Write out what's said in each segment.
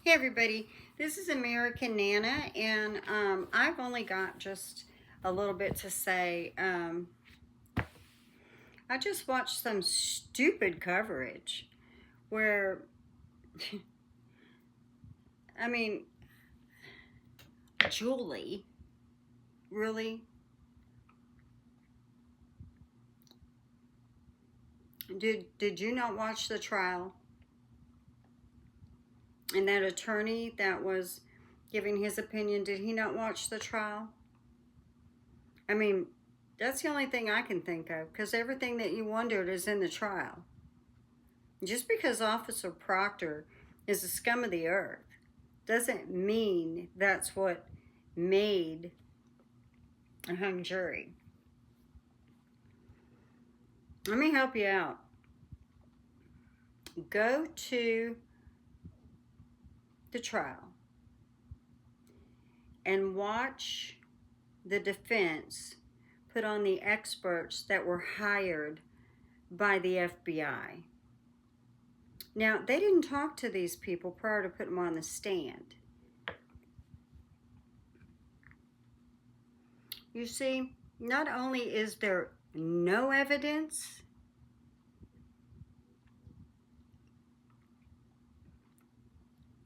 Hey everybody, this is American Nana, and I've only got just a little bit to say. I just watched some stupid coverage where, I mean, Julie, really? Did you not watch the trial? And that attorney that was giving his opinion, did he not watch the trial? I mean, that's the only thing I can think of, because everything that you wondered is in the trial. Just because Officer Proctor is the scum of the earth doesn't mean that's what made a hung jury. Let me help you out. Go to the trial and watch the defense put on the experts that were hired by the FBI. Now, they didn't talk to these people prior to putting them on the stand. You see, not only is there no evidence,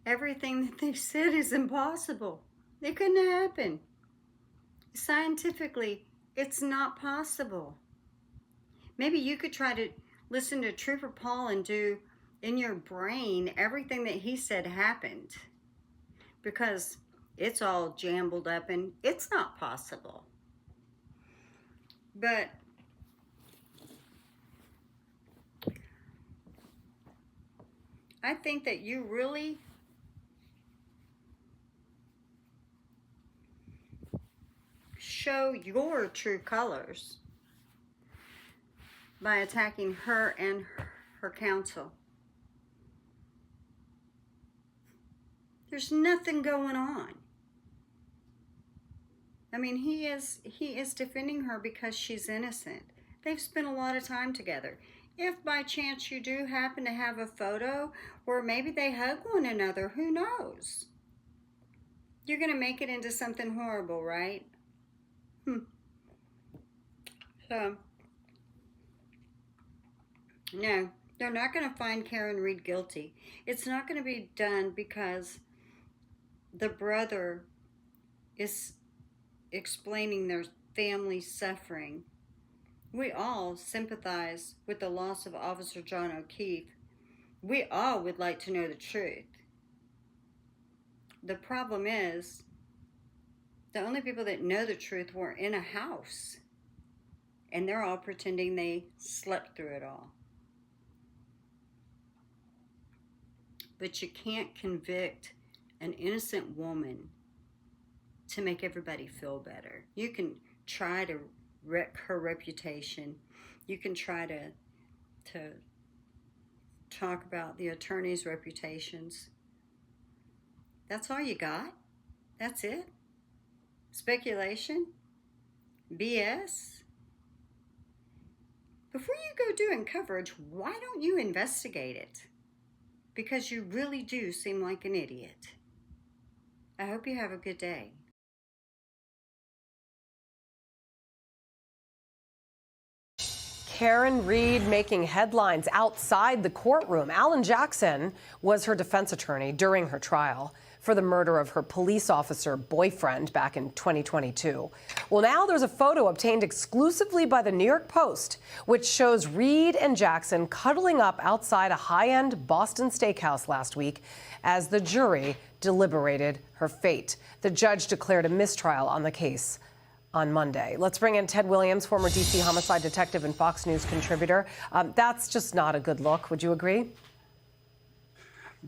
everything that they said is impossible. It couldn't happen. Scientifically, it's not possible. Maybe you could try to listen to Trooper Paul and do in your brain everything that he said happened, because it's all jumbled up and it's not possible. But I think that you really show your true colors by attacking her and her counsel. There's nothing going on. I mean, he is defending her because she's innocent. They've spent a lot of time together. If by chance you do happen to have a photo, or maybe they hug one another, who knows? You're going to make it into something horrible, right? So, no, they're not going to find Karen Read guilty. It's not going to be done because the brother is explaining their family suffering. We all sympathize with the loss of Officer John O'Keefe. We all would like to know the truth. The problem is, the only people that know the truth were in a house, and they're all pretending they slept through it all. But you can't convict an innocent woman to make everybody feel better. You can try to wreck her reputation. You can try to talk about the attorney's reputations. That's all you got? That's it? Speculation? BS? Before you go doing coverage, why don't you investigate it? Because you really do seem like an idiot. I hope you have a good day. Karen Read making headlines outside the courtroom. Alan Jackson was her defense attorney during her trial for the murder of her police officer boyfriend back in 2022. Well, now there's a photo obtained exclusively by the New York Post, which shows Read and Jackson cuddling up outside a high-end Boston steakhouse last week as the jury deliberated her fate. The judge declared a mistrial on the case on Monday. Let's bring in Ted Williams, former D.C. homicide detective and Fox News contributor. That's just not a good look. Would you agree?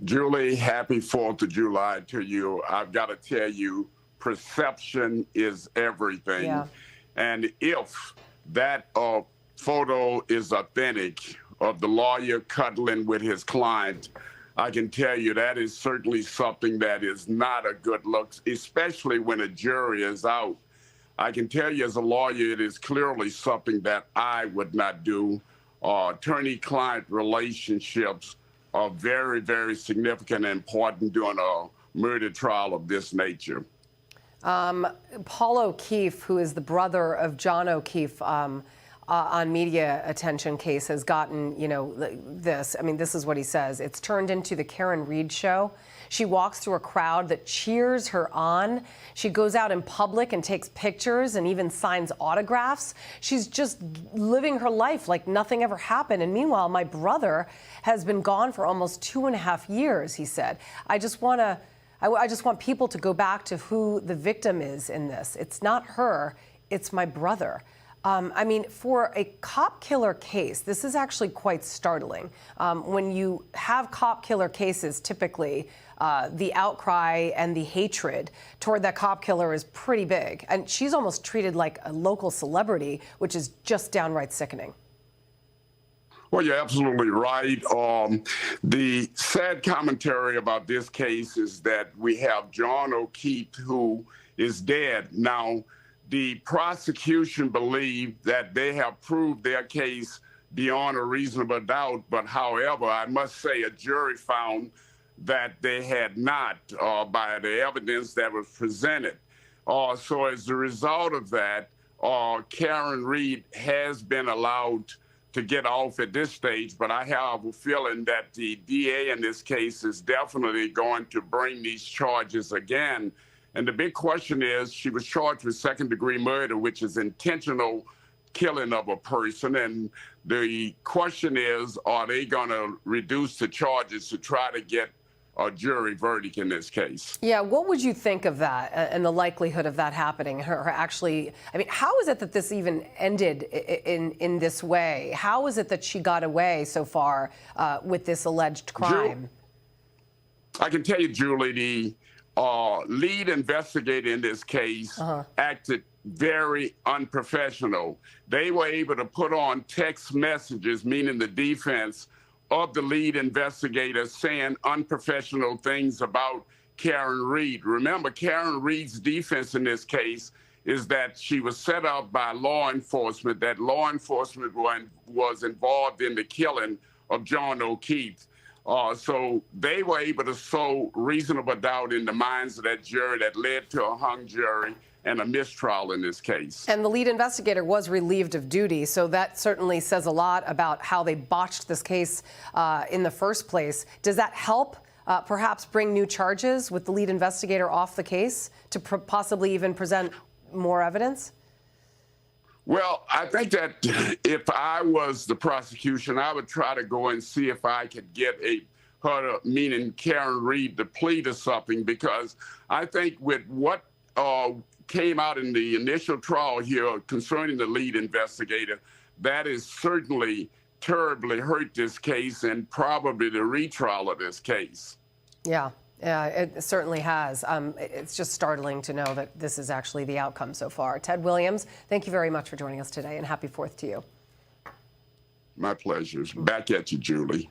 Julie, happy 4th of July to you. I've got to tell you, perception is everything. Yeah. And if that photo is authentic of the lawyer cuddling with his client, I can tell you that is certainly something that is not a good look, especially when a jury is out. I can tell you as a lawyer, it is clearly something that I would not do. Attorney-client relationships are very, very significant and important during a murder trial of this nature. Paul O'Keefe, who is the brother of John O'Keefe, on media attention case, has gotten, this. I mean, this is what he says. It's turned into the Karen Read show. She walks through a crowd that cheers her on. She goes out in public and takes pictures and even signs autographs. She's just living her life like nothing ever happened. And meanwhile, my brother has been gone for almost 2.5 years, he said. I just want people to go back to who the victim is in this. It's not her, it's my brother. I mean, for a cop killer case, this is actually quite startling. When you have cop killer cases, typically the outcry and the hatred toward that cop killer is pretty big. And she's almost treated like a local celebrity, which is just downright sickening. Well, you're absolutely right. The sad commentary about this case is that we have John O'Keefe, who is dead. Now, the prosecution believed that they have proved their case beyond a reasonable doubt, but however, I must say a jury found that they had not by the evidence that was presented. So as a result of that, Karen Read has been allowed to get off at this stage, but I have a feeling that the DA in this case is definitely going to bring these charges again. And the big question is, she was charged with second-degree murder, which is intentional killing of a person. And the question is, are they going to reduce the charges to try to get a jury verdict in this case? Yeah, what would you think of that and the likelihood of that happening? Her actually, I mean, how is it that this even ended in this way? How is it that she got away so far with this alleged crime? I can tell you, Julie, the lead investigator in this case acted very unprofessional. They were able to put on text messages, meaning the defense of the lead investigator, saying unprofessional things about Karen Read. Remember, Karen Read's defense in this case is that she was set up by law enforcement, that law enforcement was involved in the killing of John O'Keefe. So they were able to sow reasonable doubt in the minds of that jury that led to a hung jury and a mistrial in this case. And the lead investigator was relieved of duty, so that certainly says a lot about how they botched this case in the first place. Does that help perhaps bring new charges with the lead investigator off the case to possibly even present more evidence? Well, I think that if I was the prosecution, I would try to go and see if I could get her, meaning Karen Read, to plead to something, because I think with what came out in the initial trial here concerning the lead investigator, that is certainly terribly hurt this case and probably the retrial of this case. Yeah. Yeah, it certainly has. It's just startling to know that this is actually the outcome so far. Ted Williams, thank you very much for joining us today, and happy 4th to you. My pleasure. Back at you, Julie.